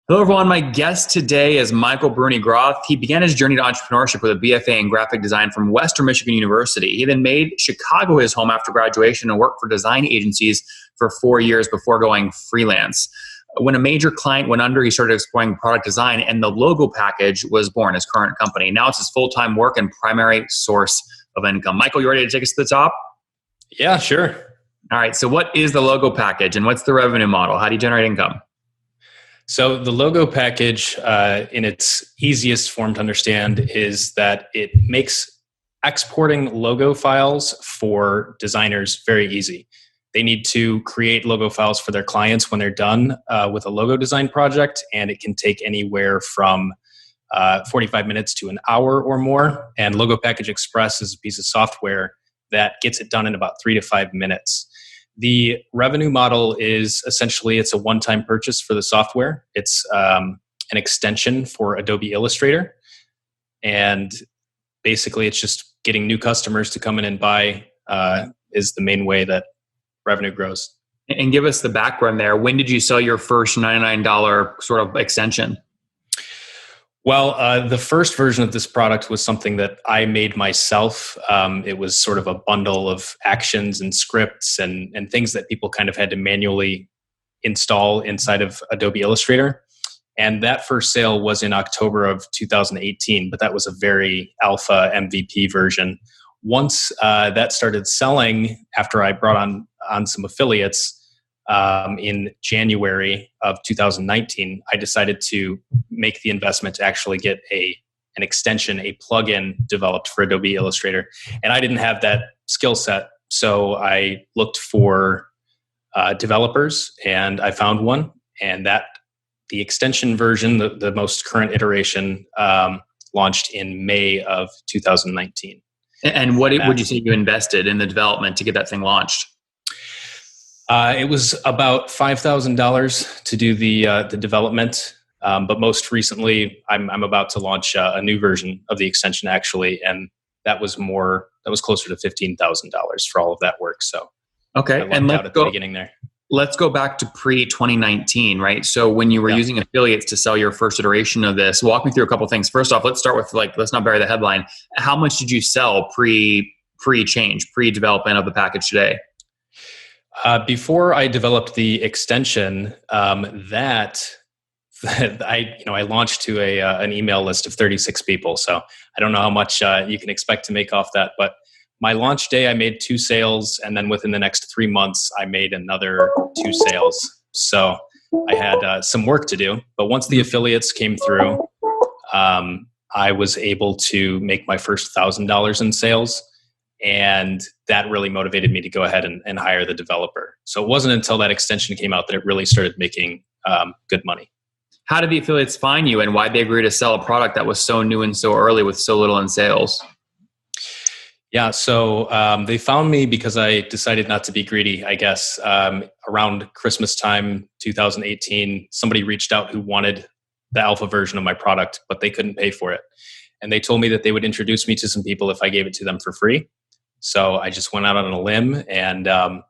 Hello, everyone. My guest today is Michael Bruny-Groth. He began his journey to entrepreneurship with a BFA in graphic design from Western Michigan University. He then made Chicago his home after graduation and worked for design agencies for 4 years before going freelance. When a major client went under, he started exploring product design, and the Thelogopackage was born, his current company. Now it's his full-time work and primary source of income. Michael, you ready to take us to the top? Yeah, sure. All right. So what is the Thelogopackage, and what's the revenue model? How do you generate income? So the Thelogopackage, in its easiest form to understand, is that it makes exporting logo files for designers very easy. They need to create logo files for their clients when they're done with a logo design project, and it can take anywhere from 45 minutes to an hour or more. And Thelogopackage Express is a piece of software that gets it done in about 3 to 5 minutes. The revenue model is essentially it's a one-time purchase for the software. It's an extension for Adobe Illustrator. And basically it's just getting new customers to come in and buy is the main way that revenue grows. And give us the background there. When did you sell your first $99 sort of extension? Well, the first version of this product was something that I made myself. It was sort of a bundle of actions and scripts and things that people kind of had to manually install inside of Adobe Illustrator. And that first sale was in October of 2018, but that was a very alpha MVP version. Once that started selling, after I brought on some affiliates, in January of 2019, I decided to make the investment to actually get an extension, a plugin developed for Adobe Illustrator. And I didn't have that skill set, so I looked for developers, and I found one. And the extension version, the most current iteration, launched in May of 2019. And what would you say you invested in the development to get that thing launched? It was about $5,000 to do the development, but most recently, I'm about to launch a new version of the extension actually, and that was closer to $15,000 for all of that work. So okay, and let's go at the beginning there. Let's go back to pre-2019, right? So when you were using affiliates to sell your first iteration of this, walk me through a couple things. First off, let's start with let's not bury the headline. How much did you sell pre-change, pre-development of the package today? Before I developed the extension, I launched to an email list of 36 people. So I don't know how much you can expect to make off that. But my launch day, I made 2 sales, and then within the next 3 months, I made another 2 sales. So I had some work to do. But once the affiliates came through, I was able to make my first $1,000 in sales. And that really motivated me to go ahead and hire the developer. So it wasn't until that extension came out that it really started making good money. How did the affiliates find you, and why did they agree to sell a product that was so new and so early with so little in sales? Yeah, so they found me because I decided not to be greedy, I guess. Around Christmas time, 2018, somebody reached out who wanted the alpha version of my product, but they couldn't pay for it. And they told me that they would introduce me to some people if I gave it to them for free. So I just went out on a limb, and I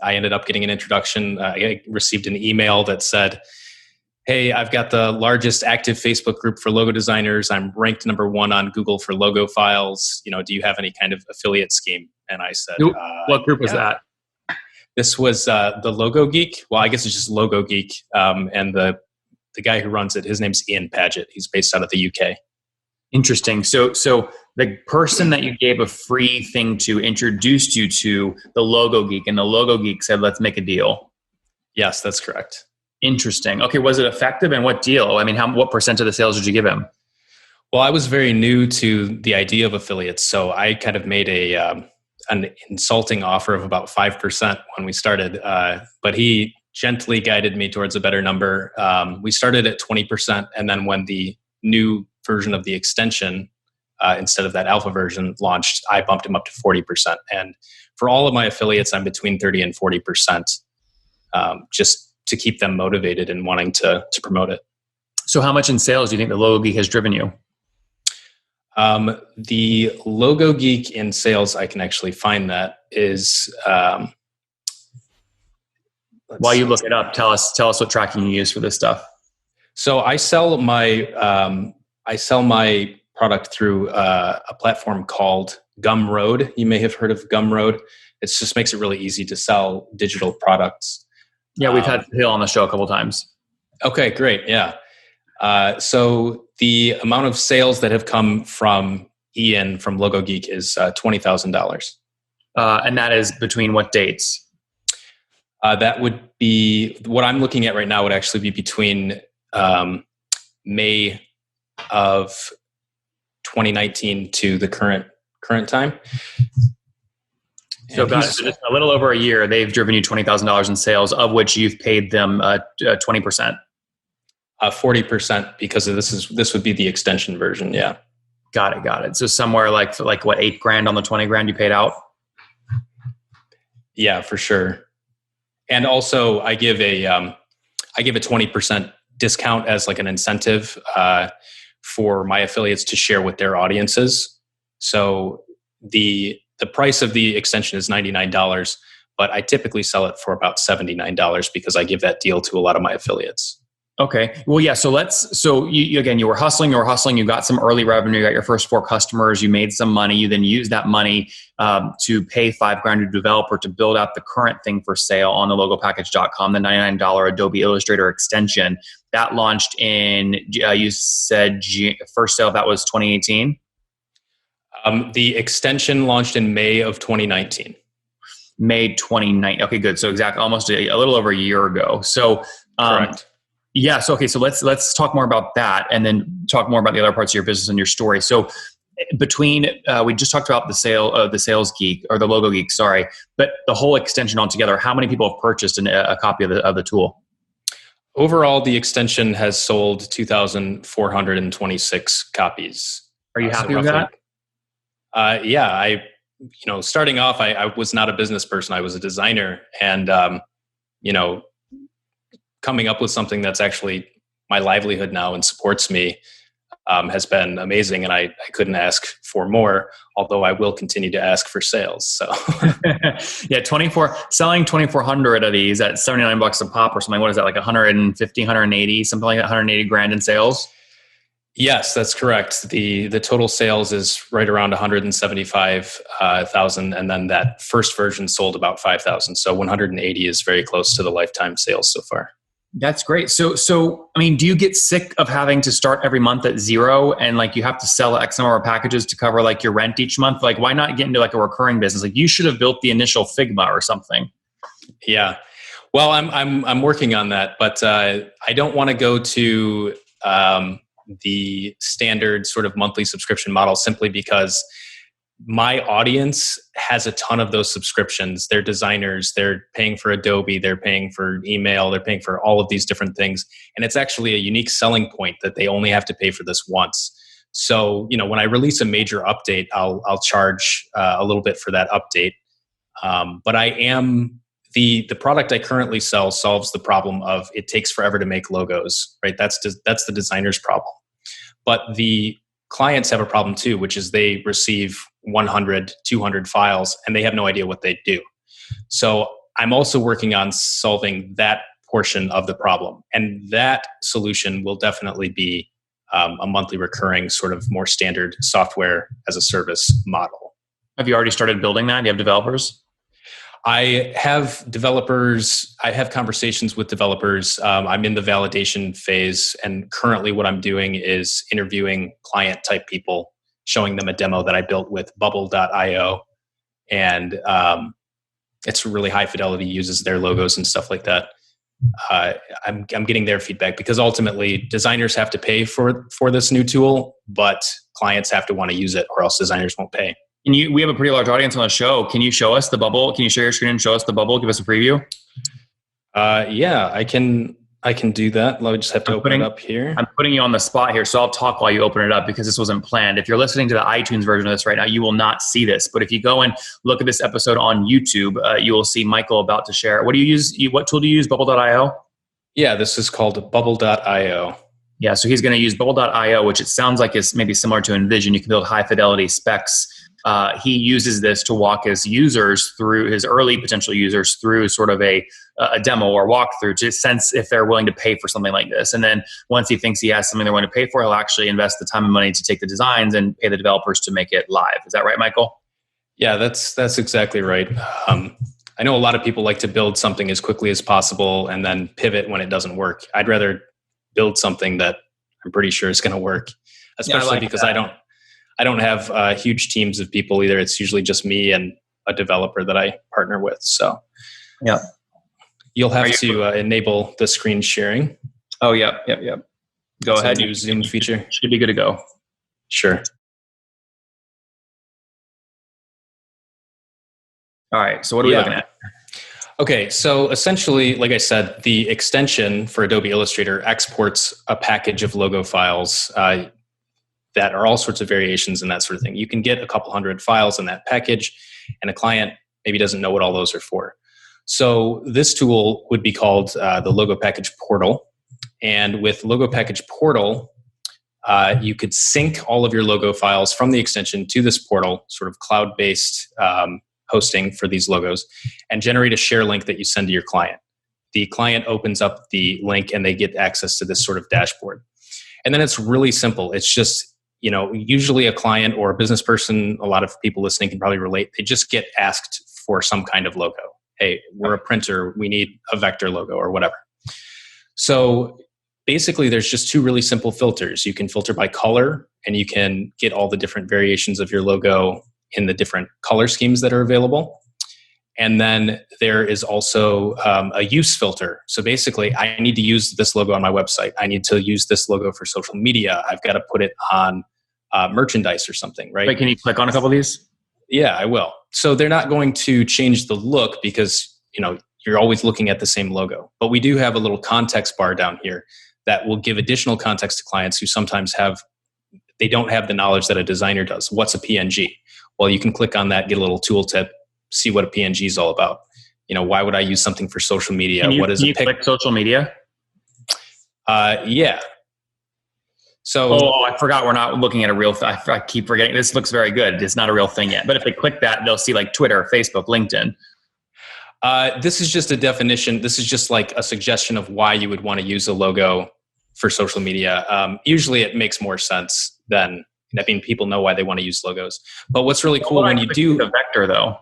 ended up getting an introduction. I received an email that said, hey, I've got the largest active Facebook group for logo designers. I'm ranked #1 on Google for logo files. Do you have any kind of affiliate scheme? And I said, what group was that? This was the Logo Geek. Well, I guess it's just Logo Geek. And the guy who runs it, his name's Ian Paget. He's based out of the UK. Interesting. So the person that you gave a free thing to introduced you to the Logo Geek, and the Logo Geek said, let's make a deal. Yes, that's correct. Interesting. Okay. Was it effective, and what deal? I mean, what % of the sales did you give him? Well, I was very new to the idea of affiliates. So I kind of made an insulting offer of about 5% when we started. But he gently guided me towards a better number. We started at 20%. And then when the new version of the extension, instead of that alpha version, launched, I bumped him up to 40%. And for all of my affiliates, I'm between 30 and 40%, just to keep them motivated and wanting to promote it. So how much in sales do you think the Logo Geek has driven you? The Logo Geek in sales, I can actually find that, is... While you look it up, tell us what tracking you use for this stuff. So I sell my product through a platform called Gumroad. You may have heard of Gumroad. It just makes it really easy to sell digital products. Yeah, we've had Hill on the show a couple times. Okay, great. Yeah. So the amount of sales that have come from Ian from Logo Geek is $20,000. And that is between what dates? That would be what I'm looking at right now. Would actually be between May of 2019 to the current time. So about just a little over a year, they've driven you $20,000 in sales, of which you've paid them 20%. 40% because of this would be the extension version. Yeah. Got it. So somewhere like what, $8,000 on the 20 grand you paid out? Yeah, for sure. And also I give a 20% discount as like an incentive for my affiliates to share with their audiences. So the price of the extension is $99, but I typically sell it for about $79 because I give that deal to a lot of my affiliates. Okay. Well, yeah. So you were hustling, you got some early revenue, you got your first 4 customers, you made some money, you then used that money to pay $5,000 to a developer to build out the current thing for sale on the logopackage.com, the $99 Adobe Illustrator extension that launched in, you said first sale, that was 2018? The extension launched in May of 2019. May 2019. Okay, good. So exactly almost a little over a year ago. So, correct. Yeah. So, okay. So let's talk more about that and then talk more about the other parts of your business and your story. So between, we just talked about the sale of the Sales Geek or the Logo Geek, sorry, but the whole extension altogether, how many people have purchased a copy of the tool? Overall, the extension has sold 2,426 copies. Are you happy with that? Yeah, starting off, I was not a business person. I was a designer, and coming up with something that's actually my livelihood now and supports me has been amazing. And I couldn't ask for more, although I will continue to ask for sales. So yeah, selling 2,400 of these at $79 a pop or something. What is that? Like 150, 180, something like that, 180 grand in sales? Yes, that's correct. The total sales is right around 175,000, and then that first version sold about 5,000. So 180 is very close to the lifetime sales so far. That's great. So I mean, do you get sick of having to start every month at zero and like you have to sell X number of packages to cover like your rent each month? Like, why not get into like a recurring business? Like, you should have built the initial Figma or something. Yeah. Well, I'm working on that, but I don't want to go to the standard sort of monthly subscription model simply because my audience has a ton of those subscriptions. They're designers, they're paying for Adobe, they're paying for email, they're paying for all of these different things. And it's actually a unique selling point that they only have to pay for this once. So, when I release a major update, I'll charge a little bit for that update. But the product I currently sell solves the problem of it takes forever to make logos, right? That's the designer's problem. But the clients have a problem too, which is they receive 100, 200 files and they have no idea what they do. So I'm also working on solving that portion of the problem. And that solution will definitely be a monthly recurring sort of more standard software as a service model. Have you already started building that? Do you have developers? I have developers. I have conversations with developers. I'm in the validation phase. And currently what I'm doing is interviewing client type people, showing them a demo that I built with bubble.io. And it's really high fidelity, uses their logos and stuff like that. I'm getting their feedback because ultimately designers have to pay for this new tool, but clients have to want to use it or else designers won't pay. We have a pretty large audience on the show. Can you show us the bubble? Can you share your screen and show us the bubble? Give us a preview. Yeah, I can do that. Let me just have to open it up here. I'm putting you on the spot here, so I'll talk while you open it up because this wasn't planned. If you're listening to the iTunes version of this right now, you will not see this. But if you go and look at this episode on YouTube, you will see Michael about to share. What do you use? What tool do you use? Bubble.io? Yeah, this is called bubble.io. Yeah, so he's going to use bubble.io, which it sounds like is maybe similar to InVision. You can build high fidelity specs he uses this to walk his users through, his early potential users through sort of a demo or walkthrough to sense if they're willing to pay for something like this. And then once he thinks he has something they're willing to pay for, he'll actually invest the time and money to take the designs and pay the developers to make it live. Is that right, Michael? Yeah, that's exactly right. I know a lot of people like to build something as quickly as possible and then pivot when it doesn't work. I'd rather build something that I'm pretty sure is going to work, especially because I don't have huge teams of people either. It's usually just me and a developer that I partner with. So yeah, you'll have to enable the screen sharing. Oh, yeah. Go ahead. New Zoom feature. Should be good to go. Sure. All right. So what are we looking at? Okay. So essentially, like I said, the extension for Adobe Illustrator exports a package of logo files that are all sorts of variations and that sort of thing. You can get a couple hundred files in that package, and a client maybe doesn't know what all those are for. So this tool would be called the Thelogopackage Portal. And with Thelogopackage Portal, you could sync all of your logo files from the extension to this portal, sort of cloud-based hosting for these logos, and generate a share link that you send to your client. The client opens up the link and they get access to this sort of dashboard. And then it's really simple. It's just, usually a client or a business person, a lot of people listening can probably relate. They just get asked for some kind of logo. Hey, we're a printer. We need a vector logo or whatever. So basically, there's just two really simple filters. You can filter by color, and you can get all the different variations of your logo in the different color schemes that are available. And then there is also a use filter. So basically, I need to use this logo on my website. I need to use this logo for social media. I've got to put it on merchandise or something, right? Wait, can you click on a couple of these? Yeah, I will. So they're not going to change the look because, you're always looking at the same logo. But we do have a little context bar down here that will give additional context to clients who sometimes they don't have the knowledge that a designer does. What's a PNG? Well, you can click on that, get a little tooltip, see what a PNG is all about. Why would I use something for social media? Can you click social media? Yeah. So, I forgot we're not looking at a real thing. I keep forgetting. This looks very good. It's not a real thing yet. But if they click that, they'll see like Twitter, Facebook, LinkedIn. This is just a definition. This is just like a suggestion of why you would want to use a logo for social media. Usually it makes more sense than, people know why they want to use logos. But what's really cool when you do a vector though.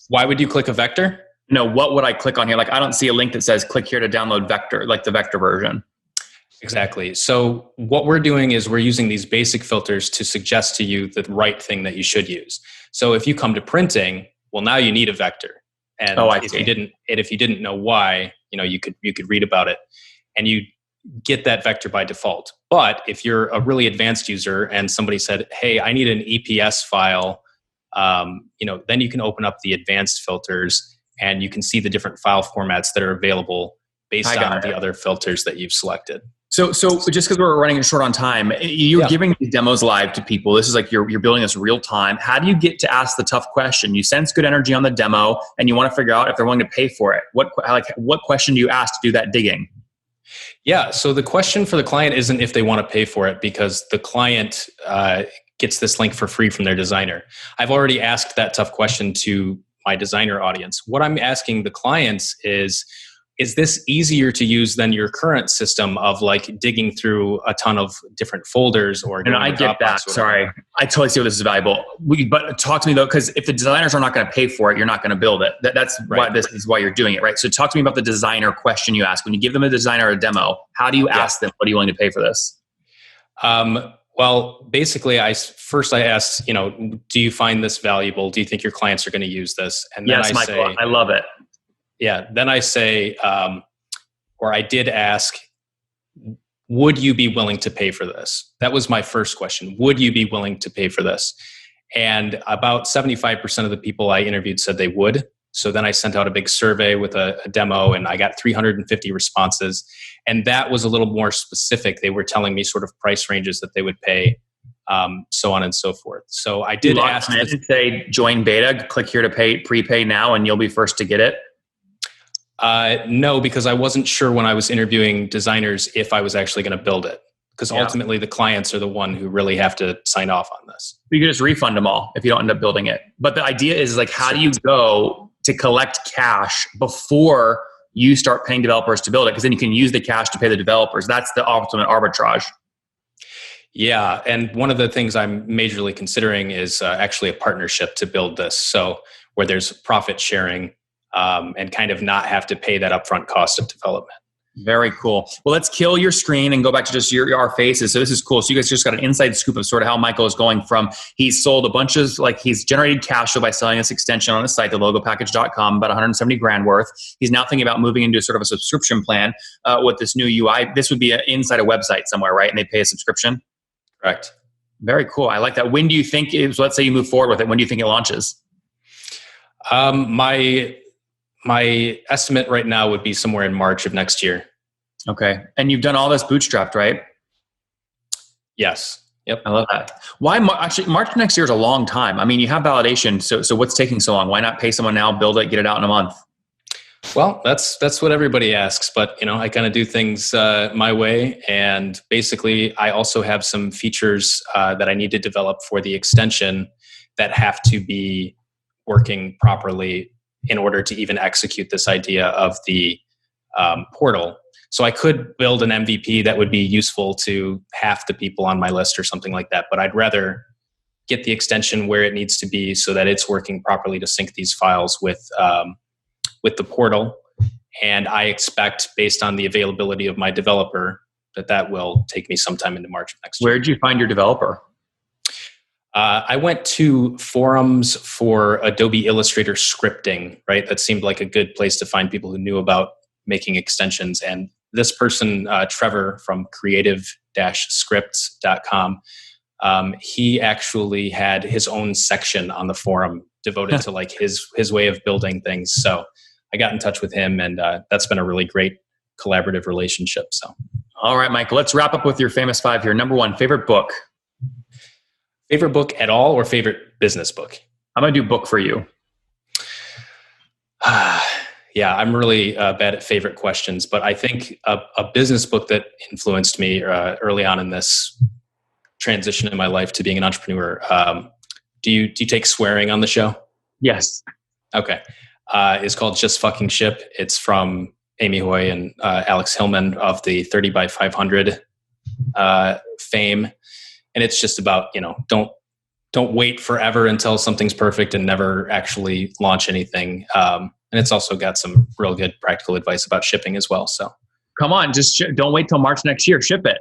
Why would you click a vector? No, what would I click on here? Like, I don't see a link that says click here to download vector, like the vector version. Exactly. So what we're doing is we're using these basic filters to suggest to you the right thing that you should use. So if you come to printing, well, now you need a vector. And if you didn't know why, you could read about it and you get that vector by default. But if you're a really advanced user and somebody said, hey, I need an EPS file, then you can open up the advanced filters and you can see the different file formats that are available based on the other filters that you've selected. So just because we're running short on time, you're giving these demos live to people. This is like you're building this real time. How do you get to ask the tough question? You sense good energy on the demo, and you want to figure out if they're willing to pay for it. What question do you ask to do that digging? Yeah. So the question for the client isn't if they want to pay for it, because the client gets this link for free from their designer. I've already asked that tough question to my designer audience. What I'm asking the clients is this easier to use than your current system of like digging through a ton of different folders or? And I get that. Sorry. I totally see why this is valuable. But talk to me though, because if the designers are not going to pay for it, you're not going to build it. That's right. This is why you're doing it, right? So talk to me about the designer question you ask. When you give them a designer a demo, how do you ask them, what are you willing to pay for this? Well, basically I asked, do you find this valuable? Do you think your clients are going to use this? And then Michael, I love it. Yeah. Then I say, or I did ask, would you be willing to pay for this? That was my first question. Would you be willing to pay for this? And about 75% of the people I interviewed said they would. So then I sent out a big survey with a demo and I got 350 responses. And that was a little more specific. They were telling me sort of price ranges that they would pay, so on and so forth. So I did ask. Say join beta, click here to prepay now, and you'll be first to get it. No, because I wasn't sure when I was interviewing designers if I was actually going to build it. because ultimately the clients are the one who really have to sign off on this. You can just refund them all if you don't end up building it. But the idea is like, how do you go to collect cash before you start paying developers to build it? Because then you can use the cash to pay the developers. That's the ultimate arbitrage. Yeah. And one of the things I'm majorly considering is actually a partnership to build this. So where there's profit sharing and kind of not have to pay that upfront cost of development. Very cool. Well, let's kill your screen and go back to just our faces. So this is cool. So you guys just got an inside scoop of sort of how Michael is going from, he's sold a bunch of, like he's generated cash flow by selling this extension on his site, thelogopackage.com, about 170 grand worth. He's now thinking about moving into sort of a subscription plan with this new UI. This would be inside a website somewhere, right? And they pay a subscription? Correct. Very cool. I like that. When do you think, let's say you move forward with it, when do you think it launches? My estimate right now would be somewhere in March of next year. Okay. And you've done all this bootstrapped, right? Yes. Yep. I love that. Why? Actually, March next year is a long time. I mean, you have validation. So what's taking so long? Why not pay someone now, build it, get it out in a month? Well, that's what everybody asks, but I kind of do things my way. And basically, I also have some features that I need to develop for the extension that have to be working properly in order to even execute this idea of the portal. So I could build an MVP that would be useful to half the people on my list or something like that, but I'd rather get the extension where it needs to be so that it's working properly to sync these files with the portal. And I expect, based on the availability of my developer, that will take me sometime into March of next year. Where did you find your developer? I went to forums for Adobe Illustrator scripting, right? That seemed like a good place to find people who knew about making extensions. And this person, Trevor from creative-scripts.com, he actually had his own section on the forum devoted to like his way of building things. So I got in touch with him, and that's been a really great collaborative relationship. So, all right, Michael, let's wrap up with your famous five here. Number one, favorite book. Favorite book at all, or favorite business book? I'm going to do book for you. Yeah, I'm really bad at favorite questions, but I think a business book that influenced me early on in this transition in my life to being an entrepreneur. Do you take swearing on the show? Yes. Okay. It's called Just Fucking Ship. It's from Amy Hoy and Alex Hillman of the 30 by 500 fame. And it's just about, don't wait forever until something's perfect and never actually launch anything. And it's also got some real good practical advice about shipping as well. So come on, just don't wait till March next year. Ship it.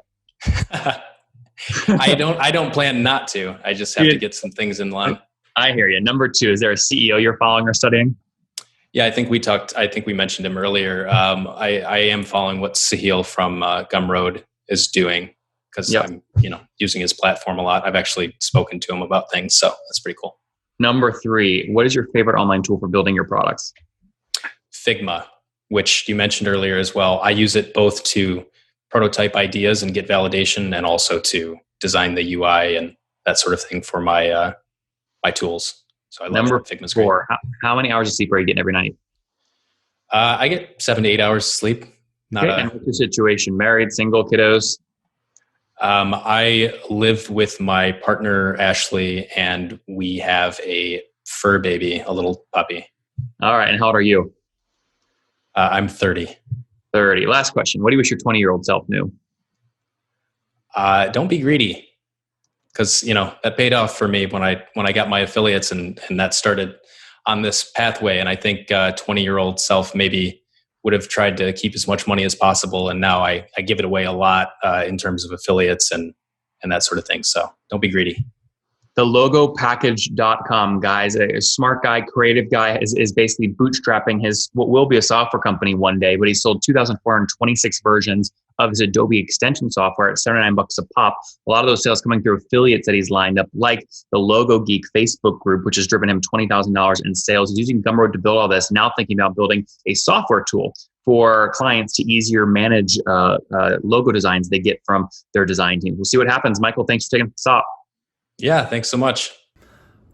I don't plan not to. I just have to get some things in line. I hear you. Number two, is there a CEO you're following or studying? Yeah, I think we mentioned him earlier. I am following what Sahil from Gumroad is doing, because I'm using his platform a lot. I've actually spoken to him about things, so that's pretty cool. Number three, what is your favorite online tool for building your products? Figma, which you mentioned earlier as well. I use it both to prototype ideas and get validation, and also to design the UI and that sort of thing for my my tools. So I love Figma's great. Number four, how many hours of sleep are you getting every night? I get 7 to 8 hours of sleep. And what's your situation? Married, single, kiddos? I live with my partner, Ashley, and we have a fur baby, a little puppy. All right. And how old are you? I'm 30. 30. Last question. What do you wish your 20-year-old self knew? Don't be greedy. Because, that paid off for me when I got my affiliates and that started on this pathway. And I think 20-year-old self maybe would have tried to keep as much money as possible. And now I give it away a lot in terms of affiliates and that sort of thing. So don't be greedy. Thelogopackage.com, guys. A smart guy, creative guy is basically bootstrapping his what will be a software company one day, but he sold 2,426 versions of his Adobe extension software at $79 a pop. A lot of those sales coming through affiliates that he's lined up, like the Logo Geek Facebook group, which has driven him $20,000 in sales. He's using Gumroad to build all this, now thinking about building a software tool for clients to easier manage logo designs they get from their design team. We'll see what happens. Michael, thanks for taking the stop. Yeah, thanks so much.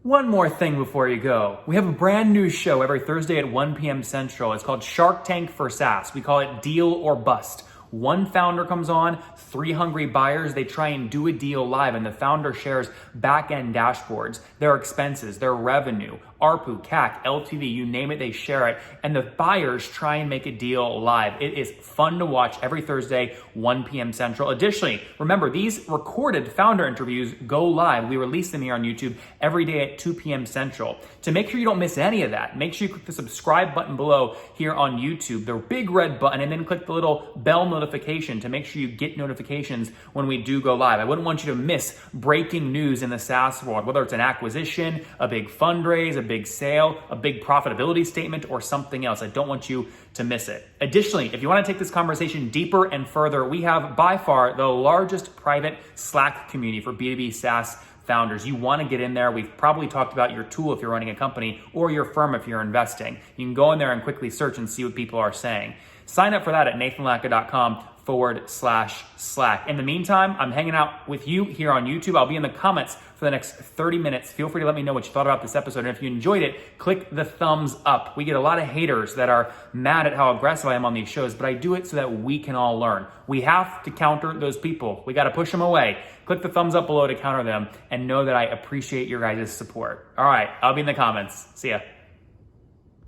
One more thing before you go. We have a brand new show every Thursday at 1 p.m. Central. It's called Shark Tank for SaaS. We call it Deal or Bust. One founder comes on, 3 hungry buyers, they try and do a deal live, and the founder shares back-end dashboards, their expenses, their revenue, ARPU, CAC, LTV, you name it, they share it, and the buyers try and make a deal live. It is fun to watch every Thursday, 1 p.m. Central. Additionally, remember, these recorded founder interviews go live. We release them here on YouTube every day at 2 p.m. Central. To make sure you don't miss any of that, make sure you click the subscribe button below here on YouTube, the big red button, and then click the little bell notification to make sure you get notifications when we do go live. I wouldn't want you to miss breaking news in the SaaS world, whether it's an acquisition, a big fundraise, a big sale, a big profitability statement, or something else. I don't want you to miss it. Additionally, if you want to take this conversation deeper and further, we have by far the largest private Slack community for B2B SaaS founders. You want to get in there. We've probably talked about your tool if you're running a company or your firm if you're investing. You can go in there and quickly search and see what people are saying. Sign up for that at nathanlatka.com/Slack. In the meantime, I'm hanging out with you here on YouTube. I'll be in the comments for the next 30 minutes. Feel free to let me know what you thought about this episode. And if you enjoyed it, click the thumbs up. We get a lot of haters that are mad at how aggressive I am on these shows, but I do it so that we can all learn. We have to counter those people. We got to push them away. Click the thumbs up below to counter them and know that I appreciate your guys' support. All right, I'll be in the comments. See ya.